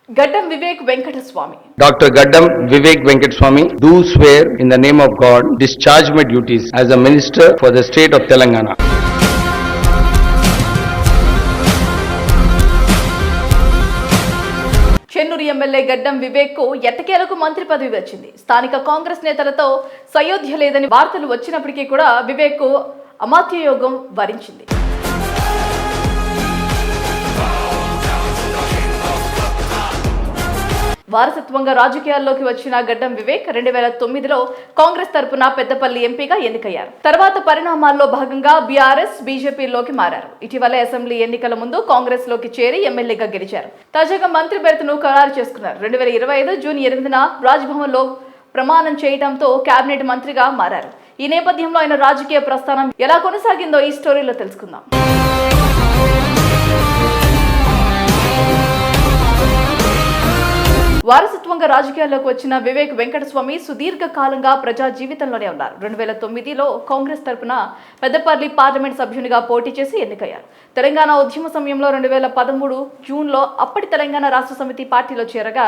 Gaddam Vivek Venkateswamy. Dr. Gaddam Vivek Venkateswamy do swear in the name of God discharge my duties as a minister for the state of Telangana. Chennur MLA గడ్డం వివేక్ కు ఎట్టకేలకు మంత్రి పదవి వచ్చింది. స్థానిక కాంగ్రెస్ నేతలతో సయోధ్య లేదని వార్తలు వచ్చినప్పటికీ కూడా వివేక్ కు అమాత్య యోగం వరించింది. వారసత్వంగా రాజకీయాల్లోకి వచ్చిన గడ్డం వివేక్ 2009లో కాంగ్రెస్ తరపున పెద్దపల్లి ఎంపీగా ఎన్నికయ్యారు. తర్వాత పరిణామాల్లో భాగంగా బీఆర్ఎస్ బీజేపీలోకి మారారు. ఇటీవల అసెంబ్లీ ఎన్నికల ముందు కాంగ్రెస్ లోకి చేరి ఎమ్మెల్యేగా గెలిచారు. తాజాగా మంత్రి బెర్త్ను ఖరారు చేసుకున్నారు. 2025 జూన్ 8న రాజ్భవన్ లో ప్రమాణం చేయడంతో కేబినెట్ మంత్రిగా మారారు. ఈ నేపథ్యంలో ఆయన రాజకీయ ప్రస్థానం ఎలా కొనసాగిందో ఈ స్టోరీలో తెలుసుకుందాం. వారసత్వంగా రాజకీయాల్లోకి వచ్చిన వివేక్ వెంకటస్వామి సుదీర్ఘ కాలంగా ప్రజా జీవితంలోనే ఉన్నారు. 2009లో కాంగ్రెస్ తరపున పెద్దపల్లి పార్లమెంట్ సభ్యునిగా పోటీ చేసి ఎన్నికయ్యారు. తెలంగాణ ఉద్యమ సమయంలో 2013 జూన్లో అప్పటి తెలంగాణ రాష్ట్ర సమితి పార్టీలో చేరగా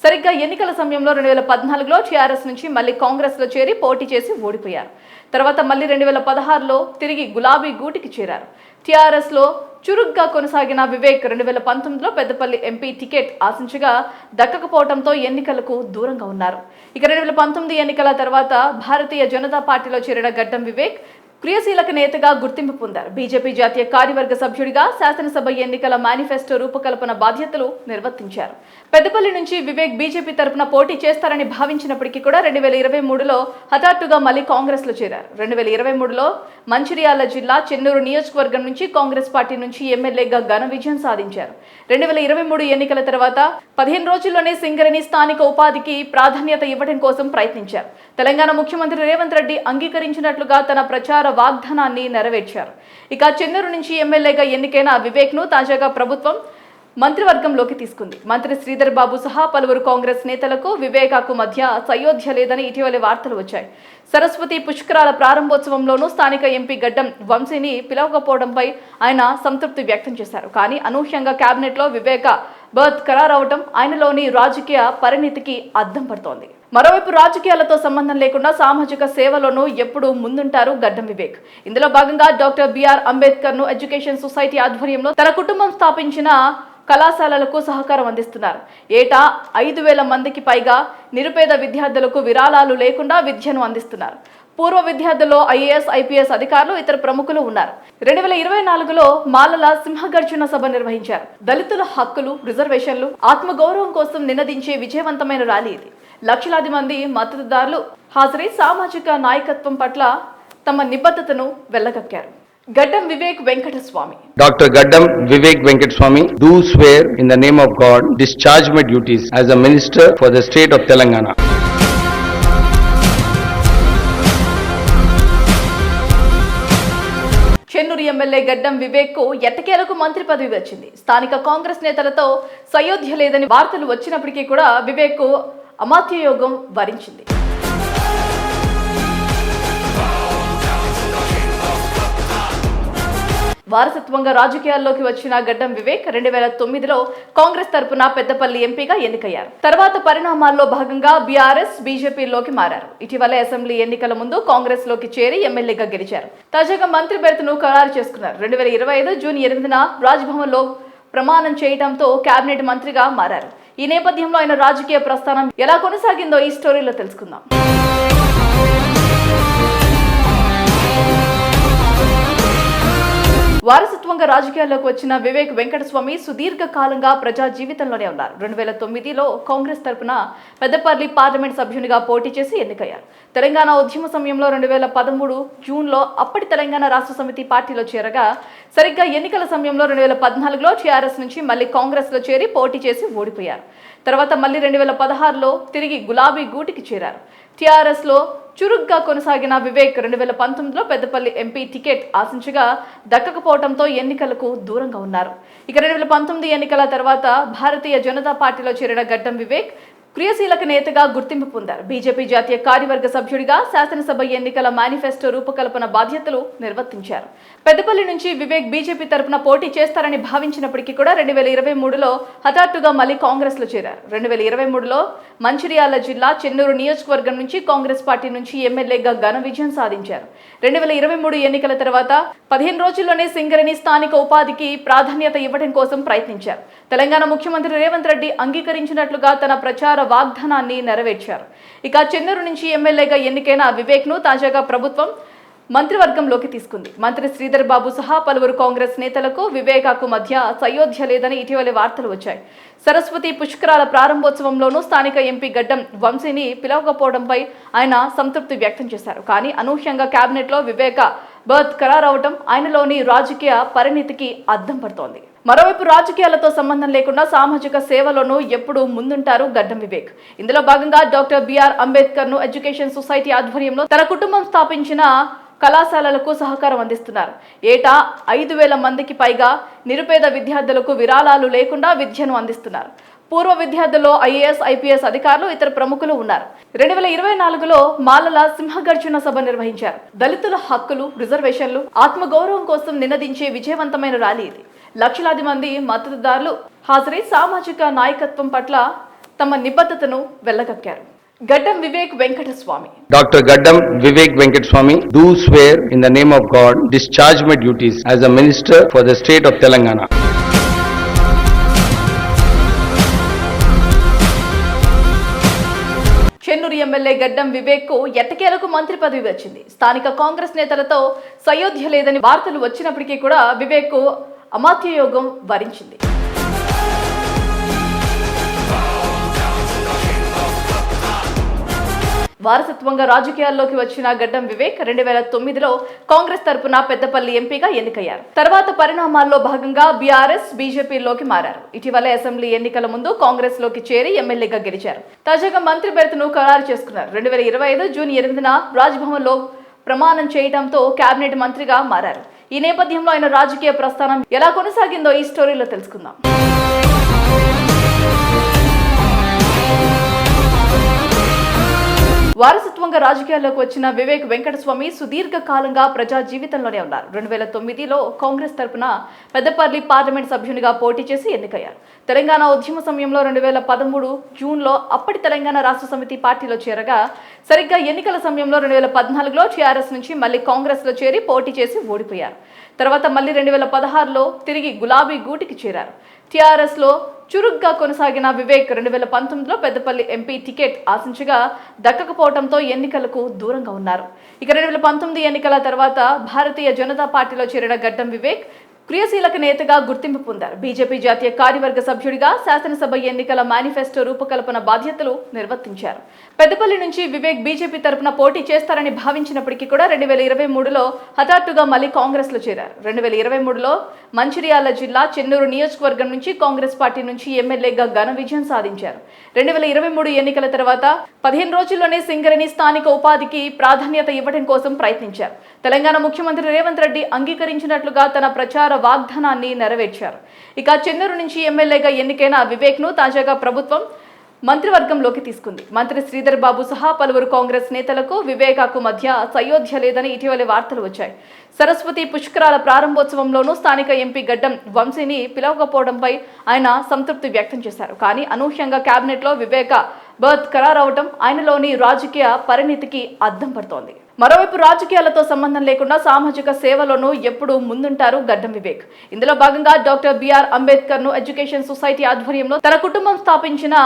సరిగ్గా ఎన్నికల సమయంలో 2014లో టీఆర్ఎస్ నుంచి మళ్ళీ కాంగ్రెస్లో చేరి పోటీ చేసి ఓడిపోయారు. తర్వాత మళ్ళీ 2016లో తిరిగి గులాబీ గూటికి చేరారు. టీఆర్ఎస్లో చురుగ్గా కొనసాగిన వివేక్ 2019లో పెద్దపల్లి ఎంపీ టికెట్ ఆశించగా దక్కకపోవడంతో ఎన్నికలకు దూరంగా ఉన్నారు. ఇక 2019 ఎన్నికల తర్వాత భారతీయ జనతా పార్టీలో చేరిన గడ్డం వివేక్ క్రియాశీలక నేతగా గుర్తింపు పొందారు. బీజేపీ జాతీయ కార్యవర్గ సభ్యుడిగా శాసనసభ ఎన్నికల మేనిఫెస్టో రూపకల్పన బాధ్యతలు నిర్వర్తించారు. పెద్దపల్లి నుంచి వివేక్ బీజేపీ తరపున పోటీ చేస్తారని భావించినప్పటికీ కూడా 2023లో హఠాత్తుగా మళ్ళీ కాంగ్రెస్ లో చేరారు. 2023లో మంచిర్యాల జిల్లా చెన్నూరు నియోజకవర్గం నుంచి కాంగ్రెస్ పార్టీ నుంచి ఎమ్మెల్యేగా ఘన విజయం సాధించారు. 2023 ఎన్నికల తర్వాత 15 రోజుల్లోనే సింగరేణి స్థానిక ఉపాధికి ప్రాధాన్యత ఇవ్వడం కోసం ప్రయత్నించారు. తెలంగాణ ముఖ్యమంత్రి రేవంత్ రెడ్డి అంగీకరించినట్లుగా తన ప్రచార వాగ్దానాన్ని నెరవేర్చారు. ఇక చెన్నూరు నుంచి ఎమ్మెల్యేగా ఎన్నికైన వివేక్ ను తాజాగా ప్రభుత్వం మంత్రివర్గంలోకి తీసుకుంది. మంత్రి శ్రీధర్ బాబు సహా పలువురు కాంగ్రెస్ నేతలకు వివేకాకు మధ్య సయోధ్య లేదని ఇటీవల వార్తలు వచ్చాయి. సరస్వతి పుష్కరాల ప్రారంభోత్సవంలోనూ స్థానిక ఎంపీ గడ్డం వంశీని పిలవకపోవడంపై ఆయన సంతృప్తి వ్యక్తం చేశారు. కానీ అనూహ్యంగా కేబినెట్లో వివేక బర్త్ ఖరారవడం ఆయనలోని రాజకీయ పరిణితికి అద్దం పడుతోంది. మరోవైపు రాజకీయాలతో సంబంధం లేకుండా సామాజిక సేవలోనూ ఎప్పుడూ ముందుంటారు గడ్డం వివేక్. ఇందులో భాగంగా డాక్టర్ బిఆర్ అంబేద్కర్ ను ఎడ్యుకేషన్ సొసైటీ ఆధ్వర్యంలో తన కుటుంబం స్థాపించిన కళాశాలలకు సహకారం అందిస్తున్నారు. ఏటా 5,000 మందికి పైగా నిరుపేద విద్యార్థులకు విరాళాలు లేకుండా విద్యను అందిస్తున్నారు. పూర్వ విద్యార్థుల్లో ఐఏఎస్, ఐపీఎస్ అధికారులు, ఇతర ప్రముఖులు ఉన్నారు. 2024లో మాలల సింహగర్జన సభ నిర్వహించారు. దళితుల హక్కులు, రిజర్వేషన్లు, ఆత్మగౌరవం కోసం నినదించే విజయవంతమైన ర్యాలీ ఇది. లక్షలాది మంది మద్దతుదారులు హాజరై సామాజిక నాయకత్వం పట్ల తమ నిబద్ధతను వెల్లగక్కారు. Gaddam Vivek Venkateswamy. Dr. Gaddam Vivek Venkateswamy do swear in the name of God discharge my duties as a minister for the state of Telangana. Chennur MLA గడ్డం వివేక్ కు ఎట్టకేలకు మంత్రి పదవి వచ్చింది. స్థానిక కాంగ్రెస్ నేతలతో సయోధ్య లేదని వార్తలు వచ్చినప్పటికీ కూడా వివేక్ కు అమాత్య యోగం వరించింది. వారసత్వంగా రాజకీయాల్లోకి వచ్చిన గడ్డం వివేక్ 2009లో కాంగ్రెస్ తరపున పెద్దపల్లి ఎంపీగా ఎన్నికయ్యారు. తర్వాత పరిణామాల్లో భాగంగా బీఆర్ఎస్ బీజేపీలోకి మారారు. ఇటీవల అసెంబ్లీ ఎన్నికల ముందు కాంగ్రెస్ లోకి చేరి ఎమ్మెల్యేగా గెలిచారు. తాజాగా మంత్రి బెర్త్ను ఖరారు చేసుకున్నారు. 2025 జూన్ 8న రాజ్భవన్ లో ప్రమాణం చేయడంతో కేబినెట్ మంత్రిగా మారారు. ఈ నేపథ్యంలో ఆయన రాజకీయ ప్రస్థానం ఎలా కొనసాగిందో ఈ స్టోరీలో తెలుసుకుందాం. వారసత్వంగా రాజకీయాల్లోకి వచ్చిన వివేక్ వెంకటస్వామి సుదీర్ఘ కాలంగా ప్రజా జీవితంలోనే ఉన్నారు. 2009లో కాంగ్రెస్ తరపున పెద్దపల్లి పార్లమెంట్ సభ్యునిగా పోటీ చేసి ఎన్నికయ్యారు. తెలంగాణ ఉద్యమ సమయంలో 2013 జూన్లో అప్పటి తెలంగాణ రాష్ట్ర సమితి పార్టీలో చేరగా సరిగ్గా ఎన్నికల సమయంలో 2014లో టీఆర్ఎస్ నుంచి మళ్ళీ కాంగ్రెస్లో చేరి పోటీ చేసి ఓడిపోయారు. తర్వాత మళ్ళీ 2016లో తిరిగి గులాబీ గూటికి చేరారు. టీఆర్ఎస్లో చురుగ్గా కొనసాగిన వివేక్ 2019లో పెద్దపల్లి ఎంపీ టికెట్ ఆశించగా దక్కకపోవడంతో ఎన్నికలకు దూరంగా ఉన్నారు. ఇక 2019 ఎన్నికల తర్వాత భారతీయ జనతా పార్టీలో చేరిన గడ్డం వివేక్ క్రియాశీలక నేతగా గుర్తింపు పొందారు. బీజేపీ జాతీయ కార్యవర్గ సభ్యుడిగా శాసనసభ ఎన్నికల మేనిఫెస్టో రూపకల్పన బాధ్యతలు నిర్వర్తించారు. పెద్దపల్లి నుంచి వివేక్ బీజేపీ తరపున పోటీ చేస్తారని భావించినప్పటికీ కూడా 2023లో హఠాత్తుగా మళ్లీ కాంగ్రెస్ లో చేరారు. 2023లో మంచిర్యాల జిల్లా చెన్నూరు నియోజకవర్గం నుంచి కాంగ్రెస్ పార్టీ నుంచి ఎమ్మెల్యేగా ఘన విజయం సాధించారు. 2023 ఎన్నికల తర్వాత 15 రోజుల్లోనే సింగరేణి స్థానిక ఉపాధికి ప్రాధాన్యత ఇవ్వడం కోసం ప్రయత్నించారు. తెలంగాణ ముఖ్యమంత్రి రేవంత్ రెడ్డి అంగీకరించినట్లుగా తన ప్రచార వాగ్దానాన్ని నెరవేర్చారు. ఇక చెన్నూరు నుంచి ఎమ్మెల్యేగా ఎన్నికైన వివేక్ ను తాజాగా ప్రభుత్వం మంత్రివర్గంలోకి తీసుకుంది. మంత్రి శ్రీధర్ బాబు సహా పలువురు కాంగ్రెస్ నేతలకు వివేకాకు మధ్య సయోధ్య లేదని ఇటీవల వార్తలు వచ్చాయి. సరస్వతి పుష్కరాల ప్రారంభోత్సవంలోనూ స్థానిక ఎంపీ గడ్డం వంశీని పిలవకపోవడంపై ఆయన సంతృప్తి వ్యక్తం చేశారు. కానీ అనూహ్యంగా కేబినెట్ లో వివేక బర్త్ ఖరారవడం ఆయనలోని రాజకీయ పరిణితికి అద్దం పడుతోంది. మరోవైపు రాజకీయాలతో సంబంధం లేకుండా సామాజిక సేవలోనూ ఎప్పుడూ ముందుంటారు గడ్డం వివేక్. ఇందులో భాగంగా డాక్టర్ బిఆర్ అంబేద్కర్ ను ఎడ్యుకేషన్ సొసైటీ ఆధ్వర్యంలో తన కుటుంబం స్థాపించిన కళాశాలలకు సహకారం అందిస్తున్నారు. ఏటా 5,000 మందికి పైగా నిరుపేద విద్యార్థులకు విరాళాలు లేకుండా విద్యను అందిస్తున్నారు. పూర్వ విద్యార్థుల్లో ఐఏఎస్, ఐపీఎస్ అధికారులు, ఇతర ప్రముఖులు ఉన్నారు. 2024లో మాలల సింహగర్జన సభ నిర్వహించారు. దళితుల హక్కులు, రిజర్వేషన్లు, ఆత్మగౌరవం కోసం నినదించే విజయవంతమైన ర్యాలీ ఇది. లక్షలాది మంది మద్దతుదారులు హాజరై సామాజిక నాయకత్వం పట్ల తమ నిబద్ధతను వెల్లగక్కారు. గడ్డం Vivek Venkataswamy. Dr. Gaddam Vivek Venkateswamy do swear in the name of God discharge my duties as a minister for the state of Telangana. Chennur MLA గడ్డం వివేక్ కు ఎట్టకేలకు మంత్రి పదవి వచ్చింది. స్థానిక కాంగ్రెస్ నేతలతో సయోధ్య లేదని వార్తలు వచ్చినప్పటికీ కూడా వివేక్ కు అమాత్యయోగం వరించింది. వారసత్వంగా రాజకీయాల్లోకి వచ్చిన గడ్డం వివేక్ 2009లో కాంగ్రెస్ తరపున పెద్దపల్లి ఎంపీగా ఎన్నికయ్యారు. తర్వాత పరిణామాల్లో భాగంగా బీఆర్ఎస్, బీజేపీలోకి మారారు. ఇటీవల అసెంబ్లీ ఎన్నికల ముందు కాంగ్రెస్ లోకి చేరి ఎమ్మెల్యేగా గెలిచారు. తాజాగా మంత్రి బెర్త్ను ఖరారు చేసుకున్నారు. 2025 జూన్ 8న రాజ్భవన్ లో ప్రమాణం చేయడంతో కేబినెట్ మంత్రిగా మారారు. ఈ నేపథ్యంలో ఆయన రాజకీయ ప్రస్థానం ఎలా కొనసాగిందో ఈ స్టోరీలో తెలుసుకుందాం. వారసత్వంగా రాజకీయాల్లోకి వచ్చిన వివేక్ వెంకటస్వామి సుదీర్ఘ కాలంగా ప్రజా జీవితంలోనే ఉన్నారు. 2009లో కాంగ్రెస్ తరపున పెద్దపల్లి పార్లమెంట్ సభ్యునిగా పోటీ చేసి ఎన్నికయ్యారు. తెలంగాణ ఉద్యమ సమయంలో 2013 జూన్లో అప్పటి తెలంగాణ రాష్ట్ర సమితి పార్టీలో చేరగా సరిగ్గా ఎన్నికల సమయంలో 2014లో టీఆర్ఎస్ నుంచి మళ్లీ కాంగ్రెస్ లో చేరి పోటీ చేసి ఓడిపోయారు. తర్వాత మళ్లీ 2016లో తిరిగి గులాబీ గూటికి చేరారు. టీఆర్ఎస్ లో చురుగ్గా కొనసాగిన వివేక్ 2019లో పెద్దపల్లి ఎంపీ టికెట్ ఆశించగా దక్కకపోవడంతో ఎన్నికలకు దూరంగా ఉన్నారు. ఇక 2019 ఎన్నికల తర్వాత భారతీయ జనతా పార్టీలో చేరిన గడ్డం వివేక్ క్రియాశీలక నేతగా గుర్తింపు పొందారు. బీజేపీ జాతీయ కార్యవర్గ సభ్యుడిగా శాసనసభ ఎన్నికల మేనిఫెస్టో రూపకల్పన బాధ్యతలు నిర్వర్తించారు. పెద్దపల్లి నుంచి వివేక్ బీజేపీ తరపున పోటీ చేస్తారని భావించినప్పటికీ కూడా 2023లో హఠాత్తుగా మళ్లీ కాంగ్రెస్ లో చేరారు. 2023లో మంచిర్యాల జిల్లా చెన్నూరు నియోజకవర్గం నుంచి కాంగ్రెస్ పార్టీ నుంచి ఎమ్మెల్యేగా ఘన విజయం సాధించారు. 2023 ఎన్నికల తర్వాత 15 రోజుల్లోనే సింగరేణి స్థానిక ఉపాధికి ప్రాధాన్యత ఇవ్వడం కోసం ప్రయత్నించారు. తెలంగాణ ముఖ్యమంత్రి రేవంత్ రెడ్డి అంగీకరించినట్లుగా తన ప్రచార వాగ్దానాన్ని నెరవేర్చారు. ఇక చెన్నూరు నుంచి ఎమ్మెల్యేగా ఎన్నికైన వివేక్ ను తాజాగా ప్రభుత్వం మంత్రివర్గంలోకి తీసుకుంది. మంత్రి శ్రీధర్ బాబు సహా పలువురు కాంగ్రెస్ నేతలకు వివేకాకు మధ్య సయోధ్య లేదని ఇటీవల వార్తలు వచ్చాయి. సరస్వతి పుష్కరాల ప్రారంభోత్సవంలోనూ స్థానిక ఎంపీ గడ్డం వంశీని పిలవకపోవడంపై ఆయన సంతృప్తి వ్యక్తం చేశారు. కానీ అనూహ్యంగా కేబినెట్ లో వివేక బర్త్ ఖరారవడం ఆయనలోని రాజకీయ పరిణితికి అద్దం పడుతోంది. మరోవైపు రాజకీయాలతో సంబంధం లేకుండా సామాజిక సేవలోనూ ఎప్పుడూ ముందుంటారు గడ్డం వివేక్. ఇందులో భాగంగా డాక్టర్ బిఆర్ అంబేద్కర్ ను ఎడ్యుకేషన్ సొసైటీ ఆధ్వర్యంలో తన కుటుంబం స్థాపించిన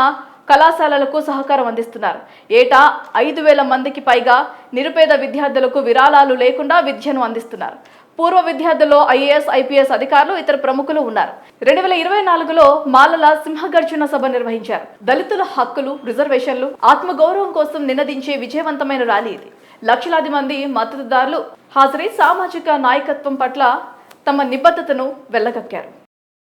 కళాశాలలకు సహకారం అందిస్తున్నారు. ఏటా 5,000 మందికి పైగా నిరుపేద విద్యార్థులకు విరాళాలు లేకుండా విద్యను అందిస్తున్నారు. పూర్వ విద్యార్థుల్లో ఐఏఎస్, ఐపీఎస్ అధికారులు, ఇతర ప్రముఖులు ఉన్నారు. 2024లో మాలల సింహగర్జన సభ నిర్వహించారు. దళితుల హక్కులు, రిజర్వేషన్లు, ఆత్మగౌరవం కోసం నినదించే విజయవంతమైన ర్యాలీ ఇది. లక్షలాది మంది మద్దతుదారులు హాజరై సామాజిక నాయకత్వం పట్ల తమ నిబద్ధతను వెల్లగక్కారు.